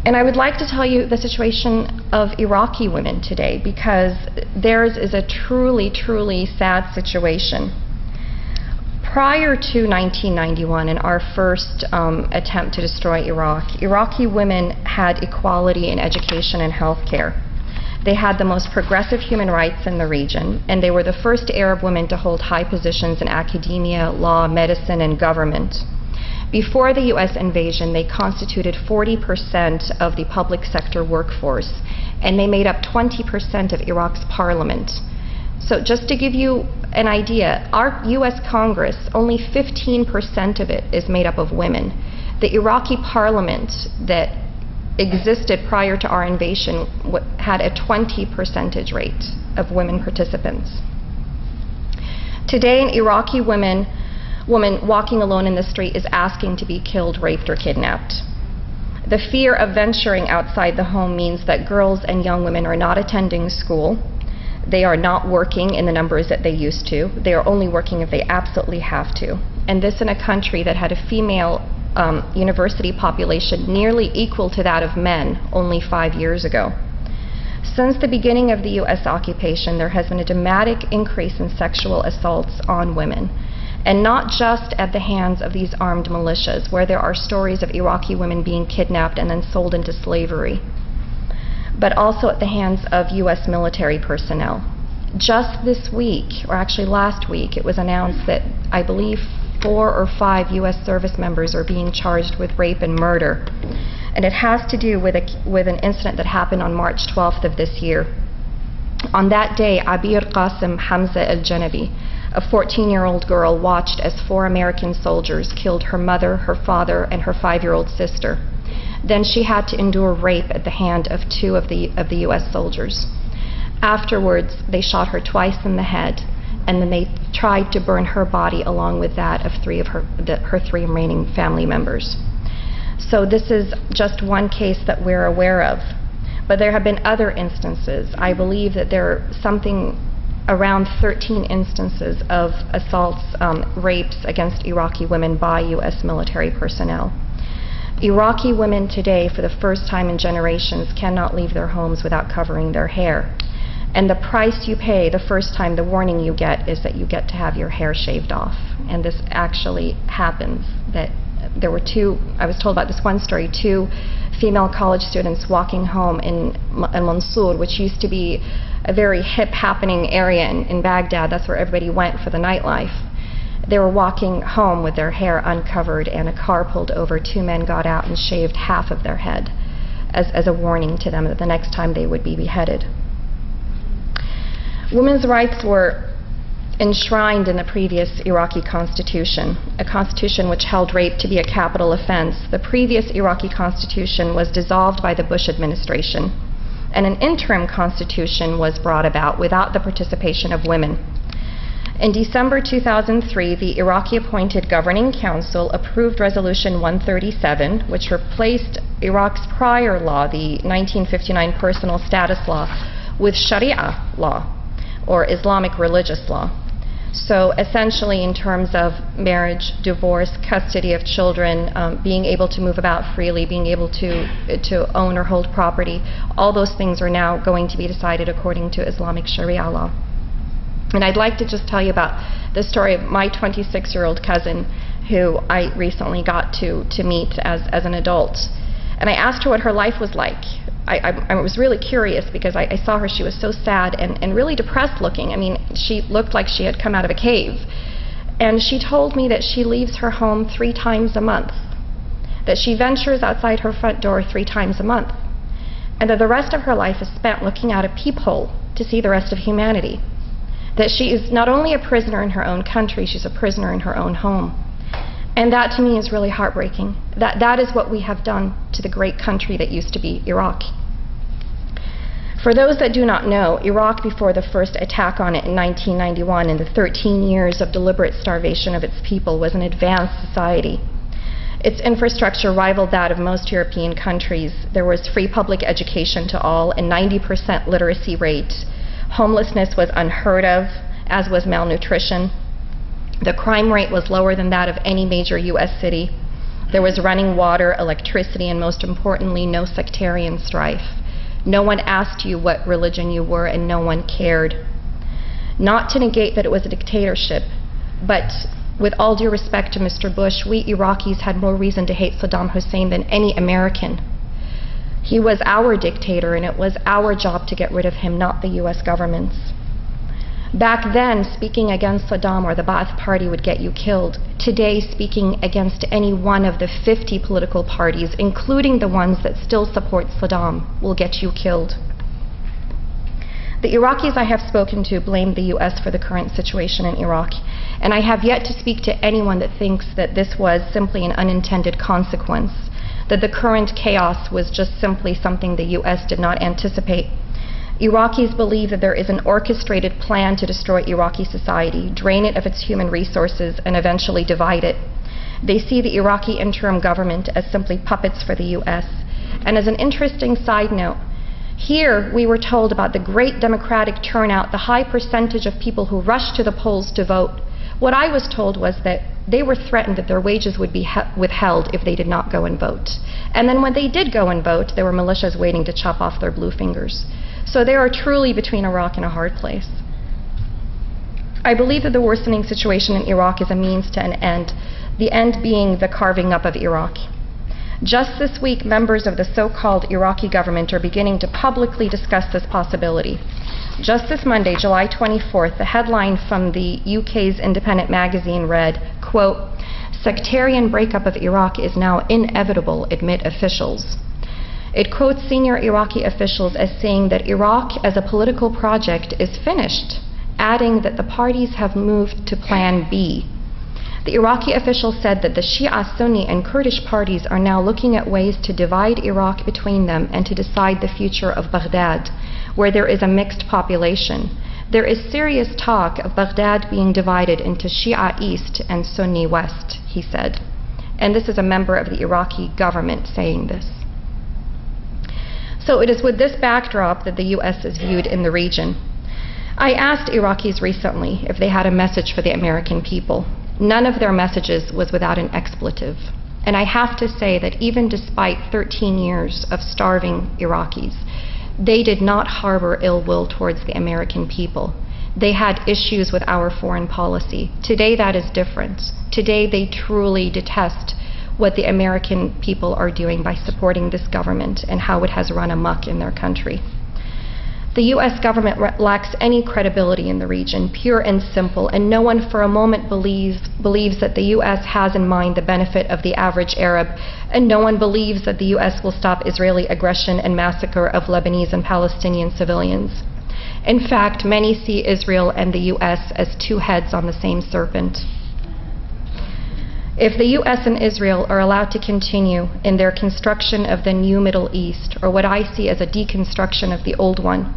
And I would like to tell you the situation of Iraqi women today, because theirs is a truly, truly sad situation. Prior to 1991 and our first attempt to destroy Iraq, Iraqi women had equality in education and health care. They had the most progressive human rights in the region, and they were the first Arab women to hold high positions in academia, law, medicine, and government. Before the U.S. invasion, they constituted 40% of the public sector workforce, and they made up 20% of Iraq's parliament. So just to give you an idea, our U.S. Congress, only 15% of it is made up of women. The Iraqi parliament that existed prior to our invasion had a 20% rate of women participants. Today, an Iraqi woman walking alone in the street is asking to be killed, raped, or kidnapped. The fear of venturing outside the home means that girls and young women are not attending school. They are not working in the numbers that they used to. They are only working if they absolutely have to. And this in a country that had a female university population nearly equal to that of men only 5 years ago. Since the beginning of the U.S. occupation, there has been a dramatic increase in sexual assaults on women. And not just at the hands of these armed militias, where there are stories of Iraqi women being kidnapped and then sold into slavery, but also at the hands of U.S. military personnel. Just this week, or actually last week, it was announced that I believe 4 or 5 U.S. service members are being charged with rape and murder. And it has to do with an incident that happened on March 12th of this year. On that day, Abir Qasim Hamza al-Janabi, a 14-year-old girl, watched as 4 American soldiers killed her mother, her father, and her 5-year-old sister. Then she had to endure rape at the hand of 2 of the U.S. soldiers. Afterwards, they shot her twice in the head, and then they tried to burn her body along with that of her 3 remaining family members. So this is just one case that we're aware of. But there have been other instances. I believe that there are something around 13 instances of assaults, rapes against Iraqi women by U.S. military personnel. Iraqi women today, for the first time in generations, cannot leave their homes without covering their hair. And the price you pay the first time, the warning you get, is that you get to have your hair shaved off. And this actually happens. That there were 2, I was told about this one story, 2 female college students walking home in Mansour, which used to be a very hip happening area in Baghdad. That's where everybody went for the nightlife. They were walking home with their hair uncovered, and a car pulled over. 2 men got out and shaved half of their head as a warning to them that the next time they would be beheaded. Women's rights were enshrined in the previous Iraqi constitution, a constitution which held rape to be a capital offense. The previous Iraqi constitution was dissolved by the Bush administration, and an interim constitution was brought about without the participation of women. In December 2003, the Iraqi-appointed Governing Council approved Resolution 137, which replaced Iraq's prior law, the 1959 Personal Status Law, with Sharia law, or Islamic religious law. So essentially, in terms of marriage, divorce, custody of children, being able to move about freely, being able to own or hold property, all those things are now going to be decided according to Islamic Sharia law. And I'd like to just tell you about the story of my 26-year-old cousin, who I recently got to meet as an adult. And I asked her what her life was like. I was really curious because I saw her. She was so sad and really depressed looking. I mean, she looked like she had come out of a cave. And she told me that she leaves her home 3 times a month, that she ventures outside her front door 3 times a month, and that the rest of her life is spent looking out a peephole to see the rest of humanity. That she is not only a prisoner in her own country, she's a prisoner in her own home. And that to me is really heartbreaking. That is what we have done to the great country that used to be Iraq. For those that do not know, Iraq, before the first attack on it in 1991 and the 13 years of deliberate starvation of its people, was an advanced society. Its infrastructure rivaled that of most European countries. There was free public education to all, a 90% literacy rate. Homelessness was unheard of, as was malnutrition. The crime rate was lower than that of any major U.S. city. There was running water, electricity, and most importantly, no sectarian strife. No one asked you what religion you were, and no one cared. Not to negate that it was a dictatorship, but with all due respect to Mr. Bush, we Iraqis had more reason to hate Saddam Hussein than any American. He was our dictator, and it was our job to get rid of him, not the U.S. government's. Back then, speaking against Saddam or the Ba'ath Party would get you killed. Today, speaking against any one of the 50 political parties, including the ones that still support Saddam, will get you killed. The Iraqis I have spoken to blame the U.S. for the current situation in Iraq, and I have yet to speak to anyone that thinks that this was simply an unintended consequence, that the current chaos was just simply something the U.S. did not anticipate. Iraqis believe that there is an orchestrated plan to destroy Iraqi society, drain it of its human resources, and eventually divide it. They see the Iraqi interim government as simply puppets for the U.S. And as an interesting side note, here we were told about the great democratic turnout, the high percentage of people who rushed to the polls to vote. What I was told was that they were threatened that their wages would be withheld if they did not go and vote. And then when they did go and vote, there were militias waiting to chop off their blue fingers. So they are truly between a rock and a hard place. I believe that the worsening situation in Iraq is a means to an end, the end being the carving up of Iraq. Just this week, members of the so-called Iraqi government are beginning to publicly discuss this possibility. Just this Monday, July 24th, the headline from the UK's independent magazine read, quote, "Sectarian breakup of Iraq is now inevitable, admit officials." It quotes senior Iraqi officials as saying that Iraq as a political project is finished, adding that the parties have moved to Plan B. The Iraqi official said that the Shia, Sunni, and Kurdish parties are now looking at ways to divide Iraq between them and to decide the future of Baghdad, where there is a mixed population. There is serious talk of Baghdad being divided into Shia East and Sunni West, he said. And this is a member of the Iraqi government saying this. So it is with this backdrop that the U.S. is viewed in the region. I asked Iraqis recently if they had a message for the American people. None of their messages was without an expletive. And I have to say that even despite 13 years of starving Iraqis, they did not harbor ill will towards the American people. They had issues with our foreign policy. Today that is different. Today they truly detest what the American people are doing by supporting this government and how it has run amok in their country. The U.S. government lacks any credibility in the region, pure and simple, and no one for a moment believes that the U.S. has in mind the benefit of the average Arab, and no one believes that the U.S. will stop Israeli aggression and massacre of Lebanese and Palestinian civilians. In fact, many see Israel and the U.S. as two heads on the same serpent. If the U.S. and Israel are allowed to continue in their construction of the new Middle East, or what I see as a deconstruction of the old one,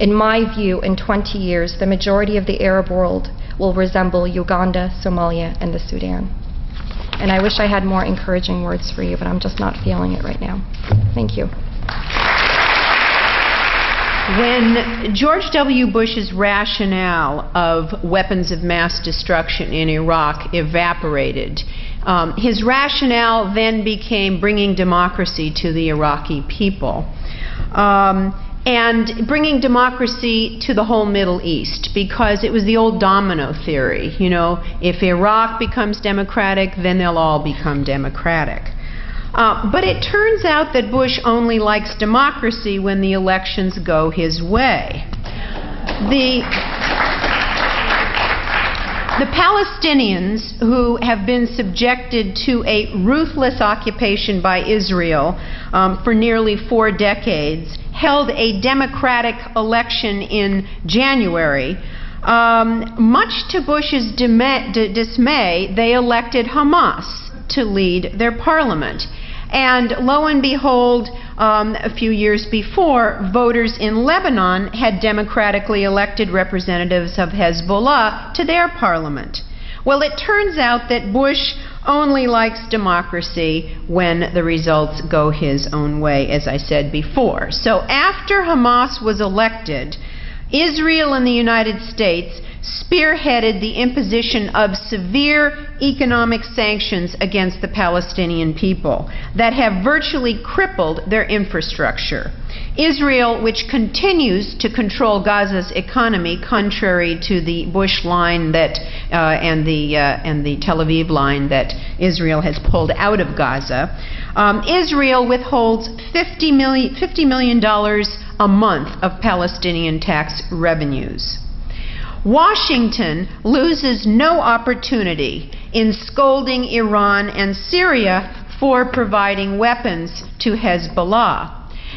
in my view, in 20 years, the majority of the Arab world will resemble Uganda, Somalia, and the Sudan. And I wish I had more encouraging words for you, but I'm just not feeling it right now. Thank you. When George W. Bush's rationale of weapons of mass destruction in Iraq evaporated, his rationale then became bringing democracy to the Iraqi people. And bringing democracy to the whole Middle East, because it was the old domino theory. You know, if Iraq becomes democratic, then they'll all become democratic. But it turns out that Bush only likes democracy when the elections go his way. The Palestinians, who have been subjected to a ruthless occupation by Israel for nearly 4 decades, held a democratic election in January. Much to Bush's dismay, they elected Hamas to lead their parliament. And lo and behold, a few years before, voters in Lebanon had democratically elected representatives of Hezbollah to their parliament. Well, it turns out that Bush only likes democracy when the results go his own way, as I said before. So after Hamas was elected, Israel and the United States spearheaded the imposition of severe economic sanctions against the Palestinian people that have virtually crippled their infrastructure. Israel, which continues to control Gaza's economy, contrary to the Bush line that and the Tel Aviv line that Israel has pulled out of Gaza, Israel withholds $50 million a month of Palestinian tax revenues. Washington loses no opportunity in scolding Iran and Syria for providing weapons to Hezbollah.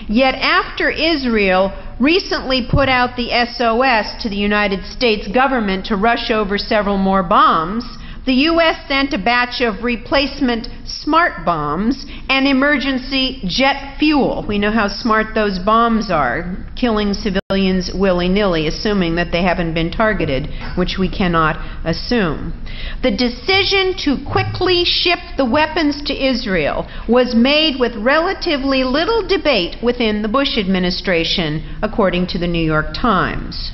Yet after Israel recently put out the SOS to the United States government to rush over several more bombs, the U.S. sent a batch of replacement smart bombs and emergency jet fuel. We know how smart those bombs are, killing civilians willy-nilly, assuming that they haven't been targeted, which we cannot assume. The decision to quickly ship the weapons to Israel was made with relatively little debate within the Bush administration, according to the New York Times.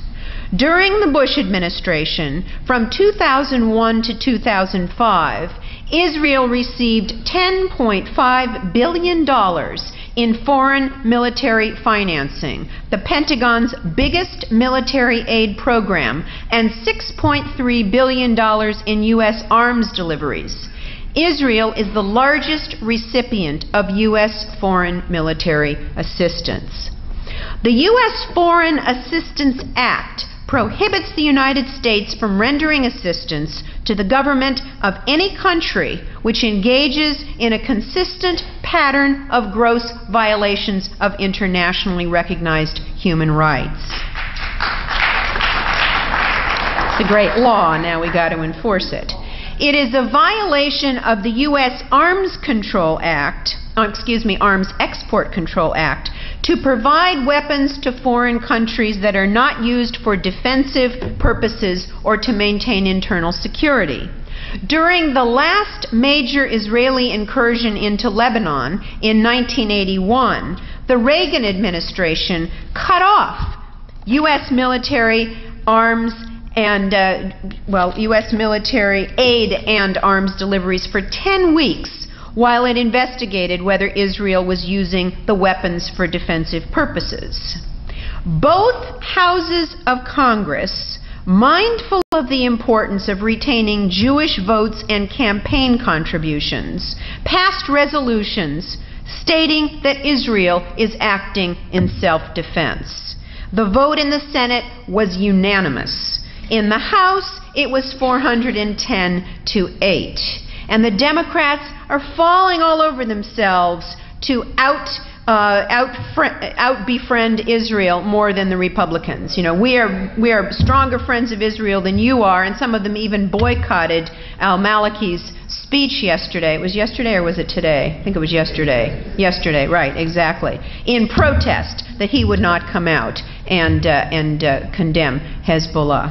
During the Bush administration, from 2001 to 2005, Israel received $10.5 billion in foreign military financing, the Pentagon's biggest military aid program, and $6.3 billion in U.S. arms deliveries. Israel is the largest recipient of U.S. foreign military assistance. The U.S. Foreign Assistance Act prohibits the United States from rendering assistance to the government of any country which engages in a consistent pattern of gross violations of internationally recognized human rights. It's a great law, now we got to enforce it. It is a violation of the U.S. Arms Export Control Act to provide weapons to foreign countries that are not used for defensive purposes or to maintain internal security. During the last major Israeli incursion into Lebanon in 1981, the Reagan administration cut off U.S. military arms and, U.S. military aid and arms deliveries for 10 weeks while it investigated whether Israel was using the weapons for defensive purposes. Both houses of Congress, mindful of the importance of retaining Jewish votes and campaign contributions, passed resolutions stating that Israel is acting in self-defense. The vote in the Senate was unanimous. In the House, it was 410 to 8. And the Democrats are falling all over themselves to out-befriend Israel more than the Republicans. You know, we are stronger friends of Israel than you are, and some of them even boycotted al-Maliki's speech yesterday. It was yesterday or was it today? I think it was yesterday. Yesterday, right, exactly. In protest that he would not come out and condemn Hezbollah.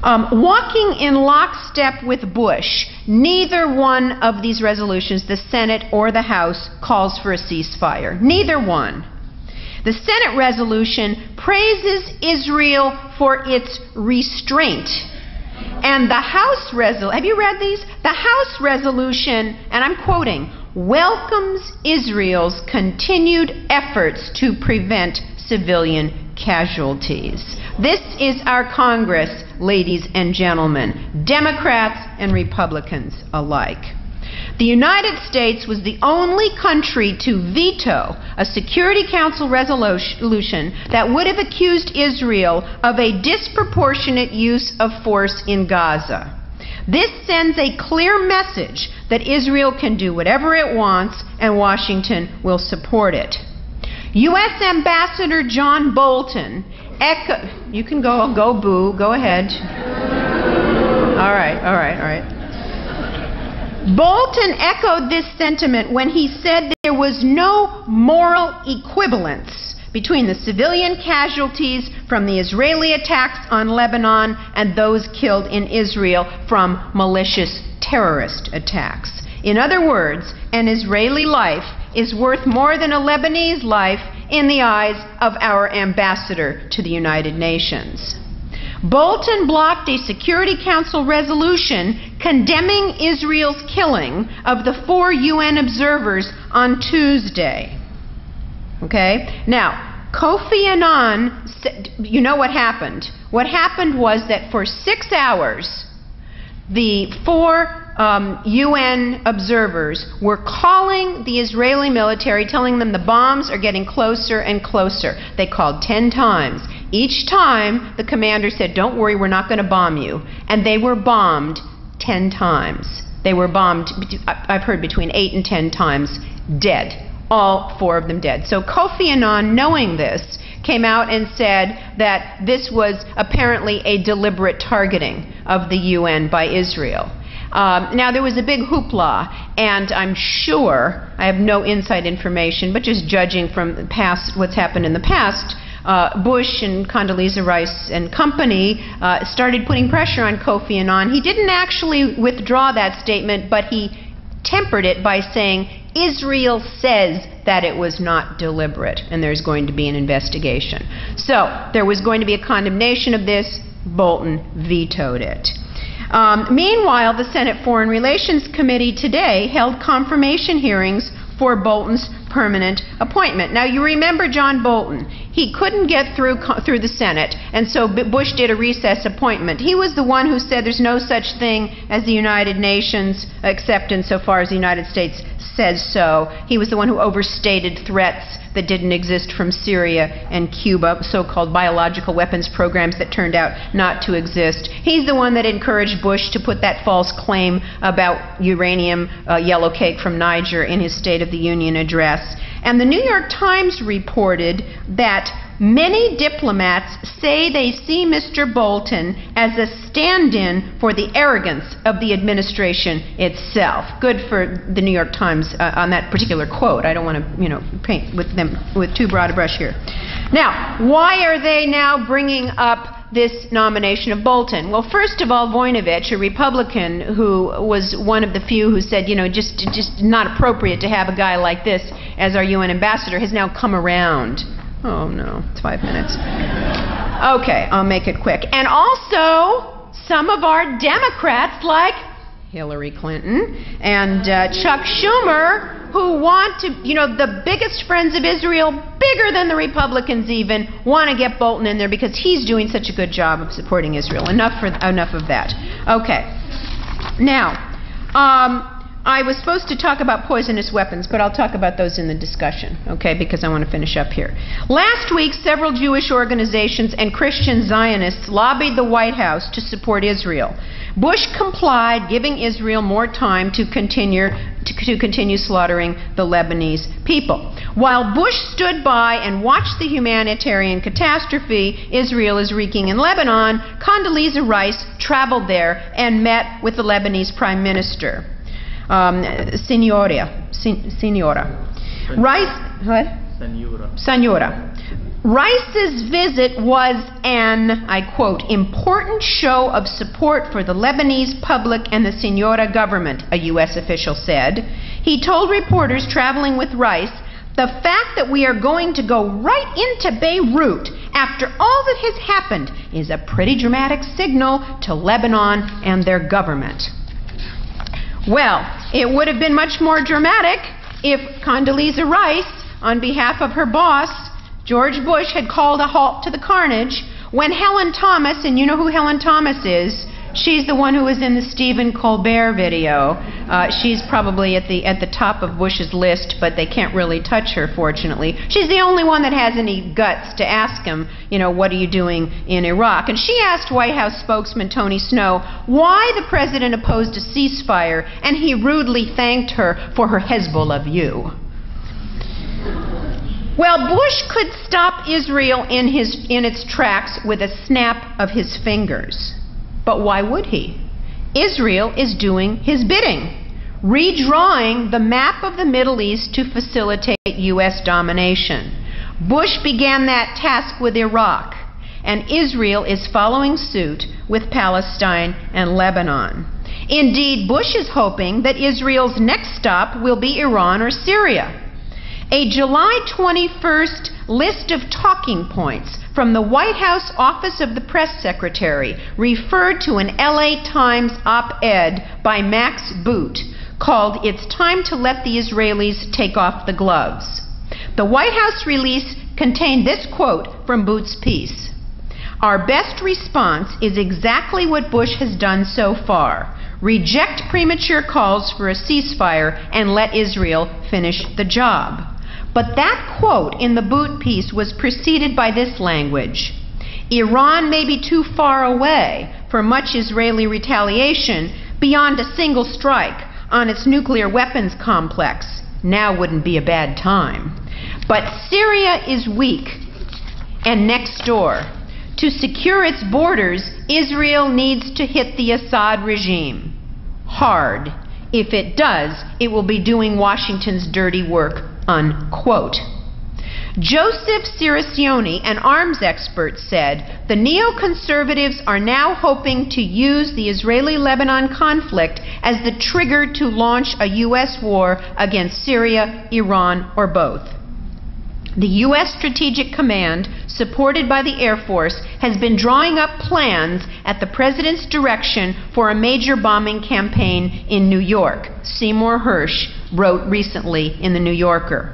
Walking in lockstep with Bush, neither one of these resolutions, the Senate or the House, calls for a ceasefire. Neither one. The Senate resolution praises Israel for its restraint. And the House resolution, have you read these? The House resolution, and I'm quoting, welcomes Israel's continued efforts to prevent civilian casualties. This is our Congress, ladies and gentlemen, Democrats and Republicans alike. The United States was the only country to veto a Security Council resolution that would have accused Israel of a disproportionate use of force in Gaza. This sends a clear message that Israel can do whatever it wants and Washington will support it. U.S. Ambassador John Bolton you can go boo, go ahead. All right. Bolton echoed this sentiment when he said there was no moral equivalence between the civilian casualties from the Israeli attacks on Lebanon and those killed in Israel from malicious terrorist attacks. In other words, an Israeli life is worth more than a Lebanese life in the eyes of our ambassador to the United Nations. Bolton blocked a Security Council resolution condemning Israel's killing of the 4 UN observers on Tuesday. Okay? Now, Kofi Annan said, you know what happened? What happened was that for 6 hours, the 4 UN observers were calling the Israeli military, telling them the bombs are getting closer and closer. They called 10 times. Each time, the commander said, don't worry, we're not going to bomb you. And they were bombed 10 times. They were bombed, I've heard, between 8 and 10 times, dead. All 4 of them dead. So Kofi Annan, knowing this, came out and said that this was apparently a deliberate targeting of the UN by Israel. Now, there was a big hoopla, and I'm sure, I have no inside information, but just judging from the past, what's happened in the past, Bush and Condoleezza Rice and company started putting pressure on Kofi Annan. He didn't actually withdraw that statement, but he tempered it by saying, Israel says that it was not deliberate, and there's going to be an investigation. So, there was going to be a condemnation of this. Bolton vetoed it. Meanwhile, the Senate Foreign Relations Committee today held confirmation hearings for Bolton's permanent appointment. Now, you remember John Bolton. He couldn't get through the Senate, and so Bush did a recess appointment. He was the one who said there's no such thing as the United Nations, except insofar as the United States says so. He was the one who overstated threats that didn't exist from Syria and Cuba, so-called biological weapons programs that turned out not to exist. He's the one that encouraged Bush to put that false claim about uranium yellow cake from Niger in his State of the Union address. And the New York Times reported that many diplomats say they see Mr. Bolton as a stand-in for the arrogance of the administration itself. Good for the New York Times on that particular quote. I don't want to, paint with them with too broad a brush here. Now, why are they now bringing up this nomination of Bolton? Well, first of all, Voinovich, a Republican who was one of the few who said, just not appropriate to have a guy like this as our UN ambassador, has now come around. Oh no, it's 5 minutes. Okay, I'll make it quick. And also, some of our Democrats like Hillary Clinton and Chuck Schumer, who want to, the biggest friends of Israel, bigger than the Republicans even, want to get Bolton in there because he's doing such a good job of supporting Israel. Enough of that. Okay. Now, I was supposed to talk about poisonous weapons, but I'll talk about those in the discussion, okay, because I want to finish up here. Last week, several Jewish organizations and Christian Zionists lobbied the White House to support Israel. Bush complied, giving Israel more time to continue slaughtering the Lebanese people. While Bush stood by and watched the humanitarian catastrophe Israel is wreaking in Lebanon, Condoleezza Rice traveled there and met with the Lebanese Prime Minister. Senora. Rice, what? Senora. Rice's visit was an, I quote, important show of support for the Lebanese public and the Senora government, a U.S. official said. He told reporters traveling with Rice, the fact that we are going to go right into Beirut after all that has happened is a pretty dramatic signal to Lebanon and their government. Well, it would have been much more dramatic if Condoleezza Rice, on behalf of her boss, George Bush, had called a halt to the carnage when Helen Thomas, and you know who Helen Thomas is, she's the one who was in the Stephen Colbert video. She's probably at the top of Bush's list, but they can't really touch her, fortunately. She's the only one that has any guts to ask him, what are you doing in Iraq? And she asked White House spokesman Tony Snow why the president opposed a ceasefire, and he rudely thanked her for her Hezbollah view. Well, Bush could stop Israel in its tracks with a snap of his fingers. But why would he? Israel is doing his bidding, redrawing the map of the Middle East to facilitate U.S. domination. Bush began that task with Iraq, and Israel is following suit with Palestine and Lebanon. Indeed, Bush is hoping that Israel's next stop will be Iran or Syria. A July 21st list of talking points from the White House Office of the Press Secretary referred to an LA Times op-ed by Max Boot called "It's Time to Let the Israelis Take Off the Gloves." The White House release contained this quote from Boot's piece: "Our best response is exactly what Bush has done so far. Reject premature calls for a ceasefire and let Israel finish the job." But that quote in the Boot piece was preceded by this language: "Iran may be too far away for much Israeli retaliation beyond a single strike on its nuclear weapons complex. Now wouldn't be a bad time. But Syria is weak and next door. To secure its borders, Israel needs to hit the Assad regime hard. If it does, it will be doing Washington's dirty work," unquote. Joseph Ciricione, an arms expert, said, "The neoconservatives are now hoping to use the Israeli-Lebanon conflict as the trigger to launch a U.S. war against Syria, Iran, or both. The U.S. Strategic Command, supported by the Air Force, has been drawing up plans at the President's direction for a major bombing campaign in New York," Seymour Hersh wrote recently in The New Yorker.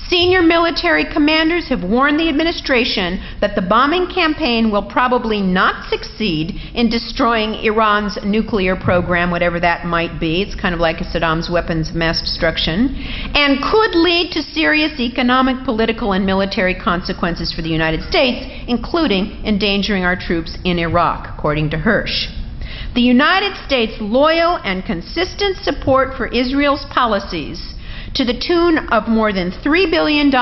Senior military commanders have warned the administration that the bombing campaign will probably not succeed in destroying Iran's nuclear program, whatever that might be. It's kind of like Saddam's weapons of mass destruction, and could lead to serious economic, political, and military consequences for the United States, including endangering our troops in Iraq, according to Hersh. The United States' loyal and consistent support for Israel's policies, to the tune of more than $3 billion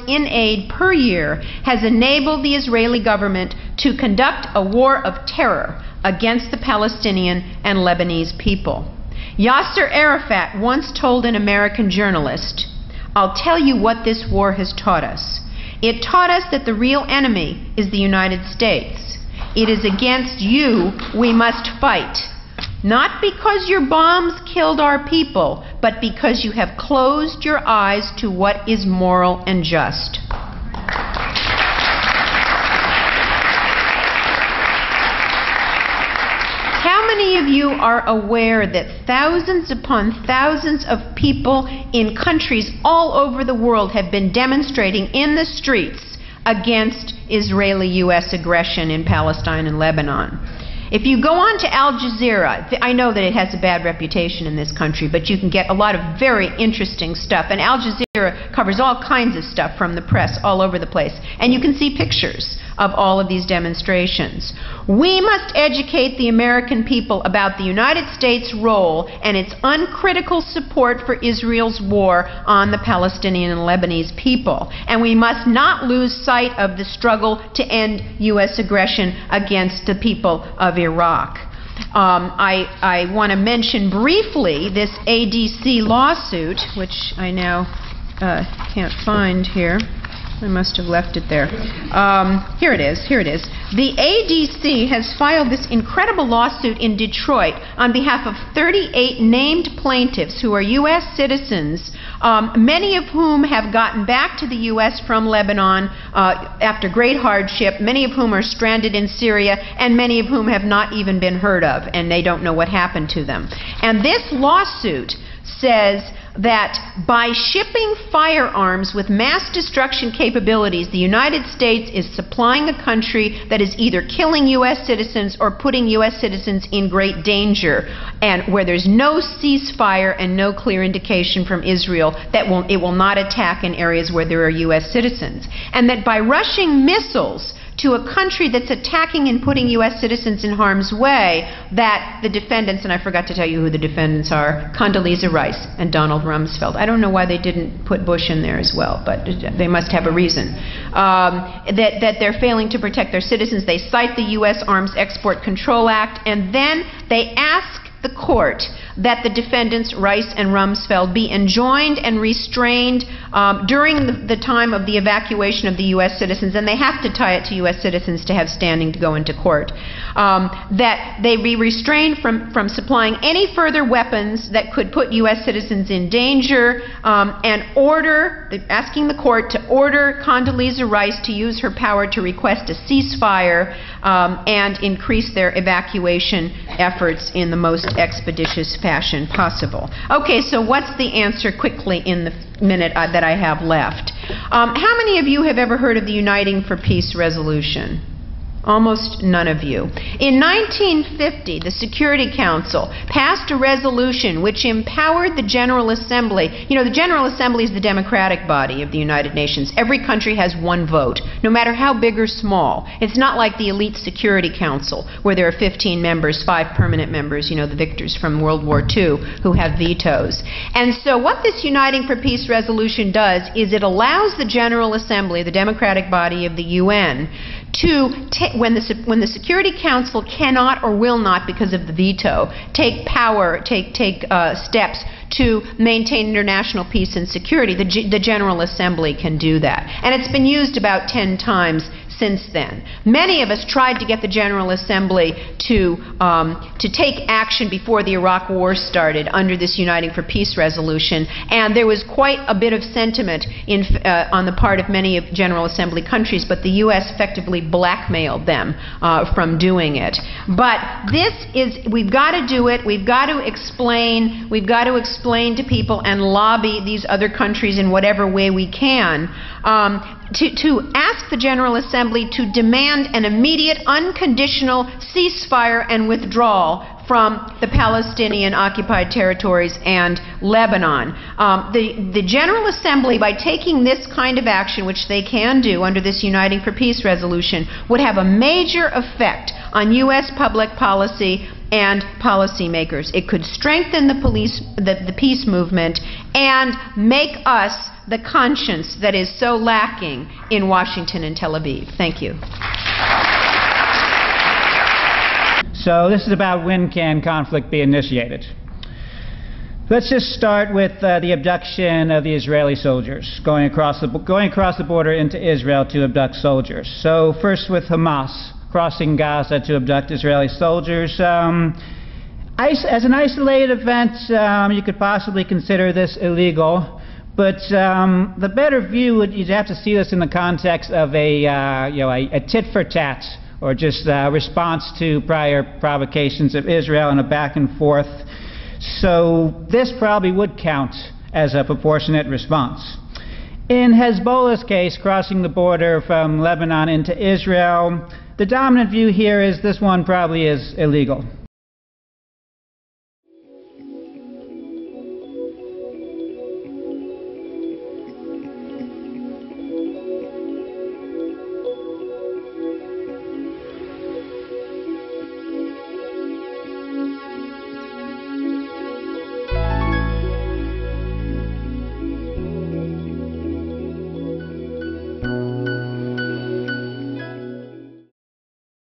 in aid per year, has enabled the Israeli government to conduct a war of terror against the Palestinian and Lebanese people. Yasser Arafat once told an American journalist, "I'll tell you what this war has taught us. It taught us that the real enemy is the United States. It is against you we must fight. Not because your bombs killed our people, but because you have closed your eyes to what is moral and just." How many of you are aware that thousands upon thousands of people in countries all over the world have been demonstrating in the streets against Israeli-U.S. aggression in Palestine and Lebanon? If you go on to Al Jazeera, I know that it has a bad reputation in this country, but you can get a lot of very interesting stuff. And Al Jazeera covers all kinds of stuff from the press all over the place. And you can see pictures of all of these demonstrations. We must educate the American people about the United States' role and its uncritical support for Israel's war on the Palestinian and Lebanese people. And we must not lose sight of the struggle to end U.S. aggression against the people of Iraq. I want to mention briefly this ADC lawsuit, which I now can't find here. I must have left it there. Here it is. Here it is. The ADC has filed this incredible lawsuit in Detroit on behalf of 38 named plaintiffs who are U.S. citizens, many of whom have gotten back to the U.S. from Lebanon after great hardship, many of whom are stranded in Syria, and many of whom have not even been heard of, and they don't know what happened to them. And this lawsuit says that by shipping firearms with mass destruction capabilities, the United States is supplying a country that is either killing U.S. citizens or putting U.S. citizens in great danger, and where there's no ceasefire and no clear indication from Israel that it will not attack in areas where there are U.S. citizens. And that by rushing missiles to a country that's attacking and putting U.S. citizens in harm's way, that the defendants, and I forgot to tell you who the defendants are, Condoleezza Rice and Donald Rumsfeld. I don't know why they didn't put Bush in there as well, but they must have a reason. That they're failing to protect their citizens. They cite the U.S. Arms Export Control Act, and then they ask the court that the defendants Rice and Rumsfeld be enjoined and restrained during the time of the evacuation of the U.S. citizens, and they have to tie it to U.S. citizens to have standing to go into court, that they be restrained from supplying any further weapons that could put U.S. citizens in danger, and asking the court to order Condoleezza Rice to use her power to request a ceasefire and increase their evacuation efforts in the most expeditious fashion possible. Okay, so what's the answer quickly in the minute that I have left? How many of you have ever heard of the Uniting for Peace resolution? Almost none of you. In 1950, the Security Council passed a resolution which empowered the General Assembly. You know, the General Assembly is the democratic body of the United Nations. Every country has one vote, no matter how big or small. It's not like the elite Security Council, where there are 15 members, 5 permanent members, you know, the victors from World War II, who have vetoes. And so what this Uniting for Peace resolution does is it allows the General Assembly, the democratic body of the UN, to when the Security Council cannot or will not, because of the veto, take steps to maintain international peace and security, the General Assembly can do that. And it's been used about 10 times since then. Many of us tried to get the General Assembly to take action before the Iraq War started under this Uniting for Peace resolution, and there was quite a bit of sentiment on the part of many of General Assembly countries, but the U.S. effectively blackmailed them from doing it. But we've got to do it, we've got to explain to people and lobby these other countries in whatever way we can to ask the General Assembly to demand an immediate, unconditional ceasefire and withdrawal from the Palestinian occupied territories and Lebanon. The General Assembly, by taking this kind of action, which they can do under this Uniting for Peace resolution, would have a major effect on U.S. public policy and policymakers. It could strengthen the peace movement and make us the conscience that is so lacking in Washington and Tel Aviv. Thank you. So this is about when can conflict be initiated. Let's just start with the abduction of the Israeli soldiers, going across the border into Israel to abduct soldiers. So first with Hamas crossing Gaza to abduct Israeli soldiers. As an isolated event, you could possibly consider this illegal, but the better view would, you'd have to see this in the context of a tit-for-tat, or just response to prior provocations of Israel and a back and forth. So this probably would count as a proportionate response. In Hezbollah's case, crossing the border from Lebanon into Israel, the dominant view here is this one probably is illegal.